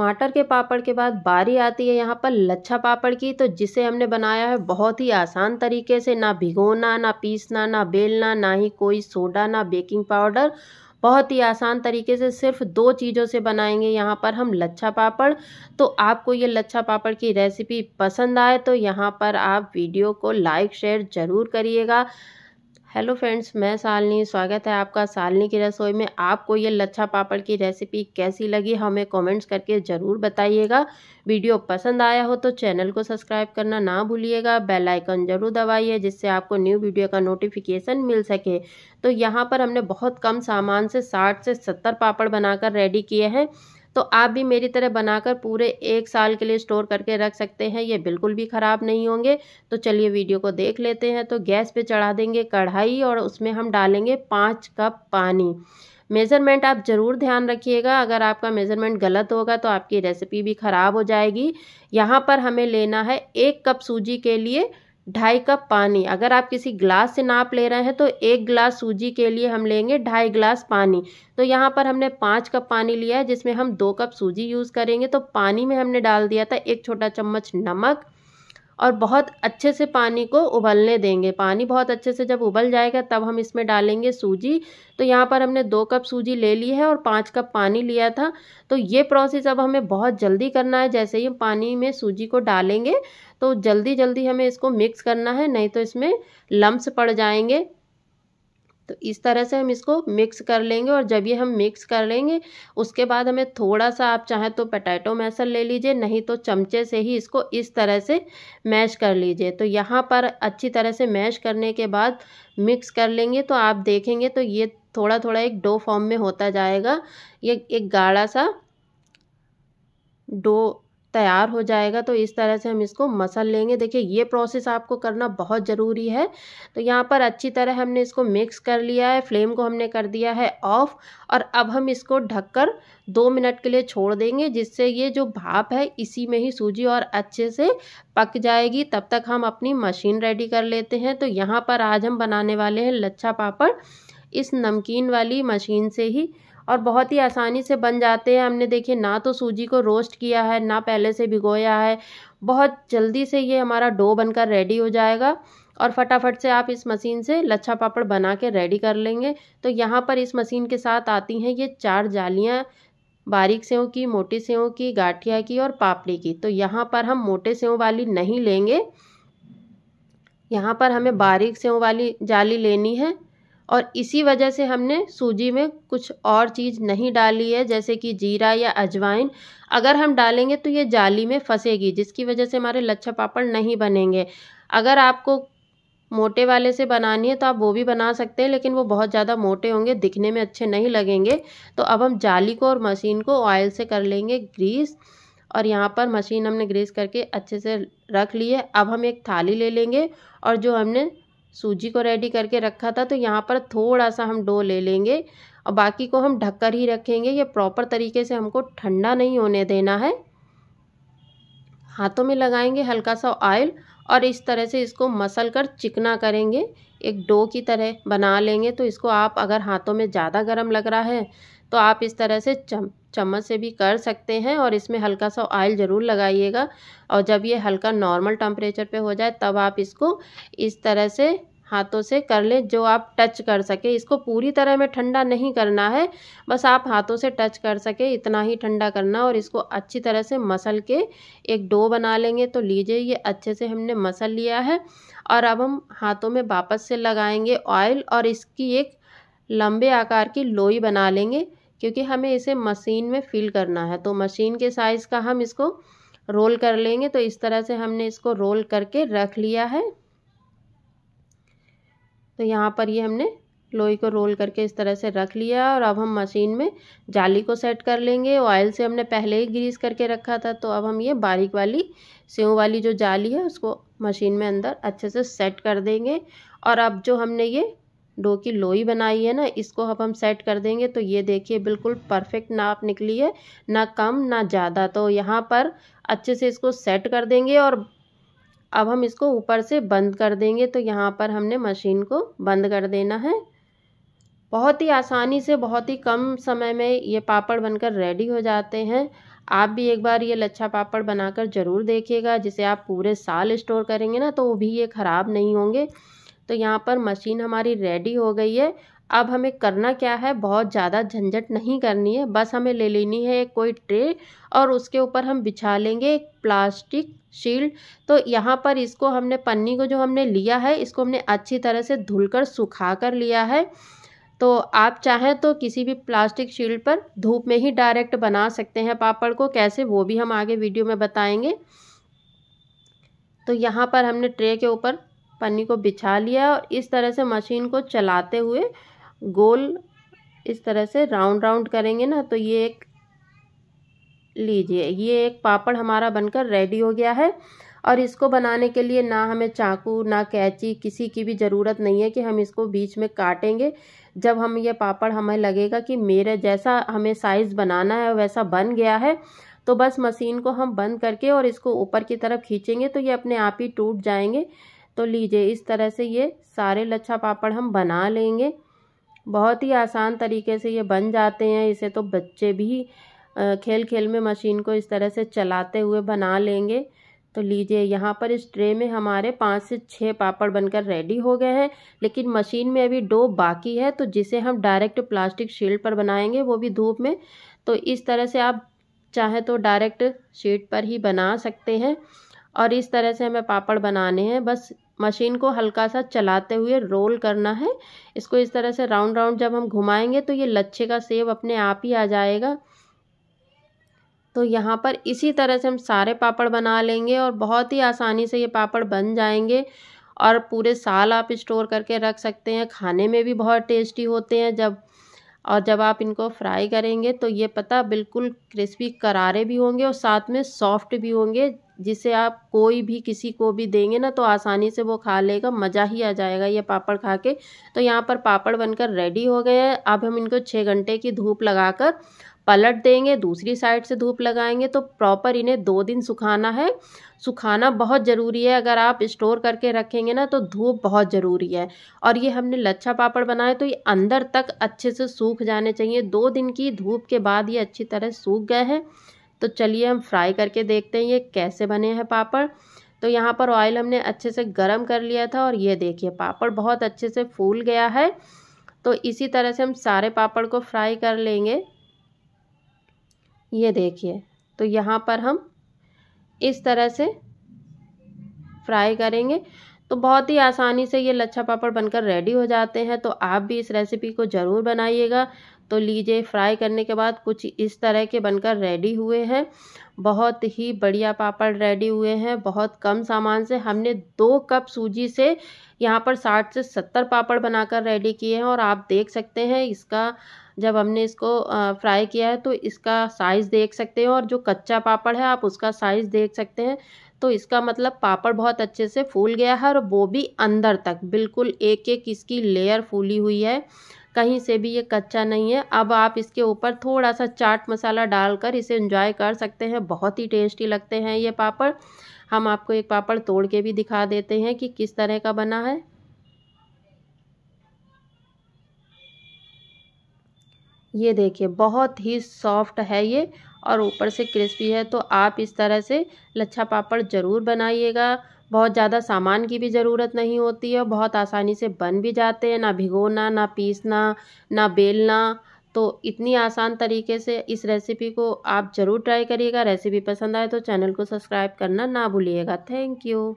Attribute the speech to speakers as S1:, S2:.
S1: टमाटर के पापड़ के बाद बारी आती है यहाँ पर लच्छा पापड़ की, तो जिसे हमने बनाया है बहुत ही आसान तरीके से, ना भिगोना, ना पीसना, ना बेलना, ना ही कोई सोडा, ना बेकिंग पाउडर। बहुत ही आसान तरीके से सिर्फ 2 चीज़ों से बनाएंगे यहाँ पर हम लच्छा पापड़। तो आपको ये लच्छा पापड़ की रेसिपी पसंद आए तो यहाँ पर आप वीडियो को लाइक शेयर ज़रूर करिएगा। हेलो फ्रेंड्स, मैं शालिनी, स्वागत है आपका शालिनी की रसोई में। आपको ये लच्छा पापड़ की रेसिपी कैसी लगी हमें कमेंट्स करके ज़रूर बताइएगा। वीडियो पसंद आया हो तो चैनल को सब्सक्राइब करना ना भूलिएगा, बेल आइकन ज़रूर दबाइए जिससे आपको न्यू वीडियो का नोटिफिकेशन मिल सके। तो यहाँ पर हमने बहुत कम सामान से 60 से 70 पापड़ बनाकर रेडी किए हैं। तो आप भी मेरी तरह बनाकर पूरे 1 साल के लिए स्टोर करके रख सकते हैं, ये बिल्कुल भी ख़राब नहीं होंगे। तो चलिए वीडियो को देख लेते हैं। तो गैस पे चढ़ा देंगे कढ़ाई और उसमें हम डालेंगे 5 कप पानी। मेज़रमेंट आप ज़रूर ध्यान रखिएगा, अगर आपका मेज़रमेंट गलत होगा तो आपकी रेसिपी भी ख़राब हो जाएगी। यहाँ पर हमें लेना है 1 कप सूजी के लिए 2.5 कप पानी। अगर आप किसी ग्लास से नाप ले रहे हैं तो 1 गिलास सूजी के लिए हम लेंगे 2.5 गिलास पानी। तो यहाँ पर हमने 5 कप पानी लिया है जिसमें हम 2 कप सूजी यूज़ करेंगे। तो पानी में हमने डाल दिया था 1 छोटा चम्मच नमक और बहुत अच्छे से पानी को उबलने देंगे। पानी बहुत अच्छे से जब उबल जाएगा तब हम इसमें डालेंगे सूजी। तो यहाँ पर हमने 2 कप सूजी ले ली है और 5 कप पानी लिया था। तो ये प्रोसेस अब हमें बहुत जल्दी करना है। जैसे ही हम पानी में सूजी को डालेंगे तो जल्दी जल्दी हमें इसको मिक्स करना है, नहीं तो इसमें लम्स पड़ जाएंगे। तो इस तरह से हम इसको मिक्स कर लेंगे और जब ये हम मिक्स कर लेंगे उसके बाद हमें थोड़ा सा, आप चाहें तो पोटैटो मैशर ले लीजिए, नहीं तो चमचे से ही इसको इस तरह से मैश कर लीजिए। तो यहाँ पर अच्छी तरह से मैश करने के बाद मिक्स कर लेंगे तो आप देखेंगे तो ये थोड़ा थोड़ा एक डो फॉर्म में होता जाएगा। ये एक गाढ़ा सा डो तैयार हो जाएगा। तो इस तरह से हम इसको मसल लेंगे। देखिए ये प्रोसेस आपको करना बहुत ज़रूरी है। तो यहाँ पर अच्छी तरह हमने इसको मिक्स कर लिया है, फ्लेम को हमने कर दिया है ऑफ और अब हम इसको ढककर 2 मिनट के लिए छोड़ देंगे, जिससे ये जो भाप है इसी में ही सूजी और अच्छे से पक जाएगी। तब तक हम अपनी मशीन रेडी कर लेते हैं। तो यहाँ पर आज हम बनाने वाले हैं लच्छा पापड़ इस नमकीन वाली मशीन से ही, और बहुत ही आसानी से बन जाते हैं। हमने देखिए ना तो सूजी को रोस्ट किया है, ना पहले से भिगोया है। बहुत जल्दी से ये हमारा डो बनकर रेडी हो जाएगा और फटाफट से आप इस मशीन से लच्छा पापड़ बना के रेडी कर लेंगे। तो यहाँ पर इस मशीन के साथ आती हैं ये 4 जालियाँ, बारीक सेव की, मोटी सेव की, गाठिया की और पापड़ी की। तो यहाँ पर हम मोटे सेव वाली नहीं लेंगे, यहाँ पर हमें बारीक सेव वाली जाली लेनी है। और इसी वजह से हमने सूजी में कुछ और चीज़ नहीं डाली है, जैसे कि जीरा या अजवाइन। अगर हम डालेंगे तो ये जाली में फंसेगी, जिसकी वजह से हमारे लच्छा पापड़ नहीं बनेंगे। अगर आपको मोटे वाले से बनानी है तो आप वो भी बना सकते हैं, लेकिन वो बहुत ज़्यादा मोटे होंगे, दिखने में अच्छे नहीं लगेंगे। तो अब हम जाली को और मशीन को ऑयल से कर लेंगे ग्रीस, और यहाँ पर मशीन हमने ग्रीस करके अच्छे से रख ली है। अब हम एक थाली ले लेंगे और जो हमने सूजी को रेडी करके रखा था, तो यहाँ पर थोड़ा सा हम डो ले लेंगे और बाकी को हम ढककर ही रखेंगे। ये प्रॉपर तरीके से हमको ठंडा नहीं होने देना है। हाथों में लगाएंगे हल्का सा ऑयल और इस तरह से इसको मसल कर चिकना करेंगे, एक डो की तरह बना लेंगे। तो इसको आप अगर हाथों में ज़्यादा गर्म लग रहा है तो आप इस तरह से चम्मच से भी कर सकते हैं और इसमें हल्का सा ऑयल ज़रूर लगाइएगा। और जब ये हल्का नॉर्मल टेम्परेचर पे हो जाए तब आप इसको इस तरह से हाथों से कर लें, जो आप टच कर सके। इसको पूरी तरह में ठंडा नहीं करना है, बस आप हाथों से टच कर सके इतना ही ठंडा करना। और इसको अच्छी तरह से मसल के एक डो बना लेंगे। तो लीजिए ये अच्छे से हमने मसल लिया है और अब हम हाथों में वापस से लगाएंगे ऑयल और इसकी एक लंबे आकार की लोई बना लेंगे, क्योंकि हमें इसे मशीन में फिल करना है। तो मशीन के साइज़ का हम इसको रोल कर लेंगे। तो इस तरह से हमने इसको रोल करके रख लिया है। तो यहाँ पर ये हमने लोई को रोल करके इस तरह से रख लिया और अब हम मशीन में जाली को सेट कर लेंगे। ऑयल से हमने पहले ही ग्रीस करके रखा था। तो अब हम ये बारीक वाली सेव वाली जो जाली है उसको मशीन में अंदर अच्छे से सेट कर देंगे। और अब जो हमने ये डो की लोई बनाई है ना, इसको अब हम सेट कर देंगे। तो ये देखिए बिल्कुल परफेक्ट नाप निकली है, ना कम ना ज़्यादा। तो यहाँ पर अच्छे से इसको सेट कर देंगे और अब हम इसको ऊपर से बंद कर देंगे। तो यहाँ पर हमने मशीन को बंद कर देना है। बहुत ही आसानी से, बहुत ही कम समय में ये पापड़ बनकर रेडी हो जाते हैं। आप भी एक बार ये लच्छा पापड़ बनाकर ज़रूर देखिएगा, जिसे आप पूरे साल स्टोर करेंगे ना तो वो भी ये ख़राब नहीं होंगे। तो यहाँ पर मशीन हमारी रेडी हो गई है। अब हमें करना क्या है, बहुत ज़्यादा झंझट नहीं करनी है, बस हमें ले लेनी है एक कोई ट्रे और उसके ऊपर हम बिछा लेंगे एक प्लास्टिक शील्ड। तो यहाँ पर इसको हमने पन्नी को जो हमने लिया है इसको हमने अच्छी तरह से धुलकर सुखा कर लिया है। तो आप चाहें तो किसी भी प्लास्टिक शील्ड पर धूप में ही डायरेक्ट बना सकते हैं पापड़ को, कैसे वो भी हम आगे वीडियो में बताएंगे। तो यहाँ पर हमने ट्रे के ऊपर पन्नी को बिछा लिया और इस तरह से मशीन को चलाते हुए गोल इस तरह से राउंड राउंड करेंगे ना तो ये एक लीजिए ये एक पापड़ हमारा बनकर रेडी हो गया है। और इसको बनाने के लिए ना हमें चाकू ना कैंची किसी की भी ज़रूरत नहीं है कि हम इसको बीच में काटेंगे। जब हम ये पापड़ हमें लगेगा कि मेरे जैसा हमें साइज़ बनाना है वैसा बन गया है तो बस मशीन को हम बंद करके और इसको ऊपर की तरफ खींचेंगे तो ये अपने आप ही टूट जाएंगे। तो लीजिए इस तरह से ये सारे लच्छा पापड़ हम बना लेंगे। बहुत ही आसान तरीके से ये बन जाते हैं। इसे तो बच्चे भी खेल खेल में मशीन को इस तरह से चलाते हुए बना लेंगे। तो लीजिए यहाँ पर इस ट्रे में हमारे 5 से 6 पापड़ बनकर रेडी हो गए हैं, लेकिन मशीन में अभी डो बाकी है तो जिसे हम डायरेक्ट प्लास्टिक शील्ड पर बनाएंगे वो भी धूप में। तो इस तरह से आप चाहे तो डायरेक्ट शीट पर ही बना सकते हैं। और इस तरह से हमें पापड़ बनाने हैं, बस मशीन को हल्का सा चलाते हुए रोल करना है। इसको इस तरह से राउंड राउंड जब हम घुमाएंगे तो ये लच्छे का शेप अपने आप ही आ जाएगा। तो यहाँ पर इसी तरह से हम सारे पापड़ बना लेंगे और बहुत ही आसानी से ये पापड़ बन जाएंगे और पूरे साल आप स्टोर करके रख सकते हैं। खाने में भी बहुत टेस्टी होते हैं जब आप इनको फ्राई करेंगे तो ये पता बिल्कुल क्रिस्पी करारे भी होंगे और साथ में सॉफ्ट भी होंगे, जिसे आप कोई भी किसी को भी देंगे ना तो आसानी से वो खा लेगा, मज़ा ही आ जाएगा ये पापड़ खा के। तो यहाँ पर पापड़ बनकर रेडी हो गए हैं। अब हम इनको 6 घंटे की धूप लगाकर पलट देंगे, दूसरी साइड से धूप लगाएंगे। तो प्रॉपर इन्हें 2 दिन सुखाना है। सुखाना बहुत ज़रूरी है, अगर आप स्टोर करके रखेंगे ना तो धूप बहुत ज़रूरी है। और ये हमने लच्छा पापड़ बनाए तो ये अंदर तक अच्छे से सूख जाने चाहिए। 2 दिन की धूप के बाद ये अच्छी तरह सूख गए हैं। तो चलिए हम फ्राई करके देखते हैं ये कैसे बने हैं पापड़। तो यहाँ पर ऑयल हमने अच्छे से गरम कर लिया था और ये देखिए पापड़ बहुत अच्छे से फूल गया है। तो इसी तरह से हम सारे पापड़ को फ्राई कर लेंगे। ये देखिए तो यहाँ पर हम इस तरह से फ्राई करेंगे तो बहुत ही आसानी से ये लच्छा पापड़ बनकर रेडी हो जाते हैं। तो आप भी इस रेसिपी को ज़रूर बनाइएगा। तो लीजिए फ्राई करने के बाद कुछ इस तरह के बनकर रेडी हुए हैं। बहुत ही बढ़िया पापड़ रेडी हुए हैं। बहुत कम सामान से हमने 2 कप सूजी से यहाँ पर 60 से 70 पापड़ बनाकर रेडी किए हैं। और आप देख सकते हैं इसका जब हमने इसको फ्राई किया है तो इसका साइज़ देख सकते हैं और जो कच्चा पापड़ है आप उसका साइज़ देख सकते हैं। तो इसका मतलब पापड़ बहुत अच्छे से फूल गया है और वो भी अंदर तक बिल्कुल एक एक इसकी लेयर फूली हुई है, कहीं से भी ये कच्चा नहीं है। अब आप इसके ऊपर थोड़ा सा चाट मसाला डालकर इसे एंजॉय कर सकते हैं। बहुत ही टेस्टी लगते हैं ये पापड़। हम आपको एक पापड़ तोड़ के भी दिखा देते हैं कि किस तरह का बना है। ये देखिए बहुत ही सॉफ्ट है ये और ऊपर से क्रिस्पी है। तो आप इस तरह से लच्छा पापड़ ज़रूर बनाइएगा। बहुत ज़्यादा सामान की भी ज़रूरत नहीं होती है, बहुत आसानी से बन भी जाते हैं। ना भिगोना, ना पीसना, ना बेलना। तो इतनी आसान तरीके से इस रेसिपी को आप ज़रूर ट्राई करिएगा। रेसिपी पसंद आए तो चैनल को सब्सक्राइब करना ना भूलिएगा। Thank you.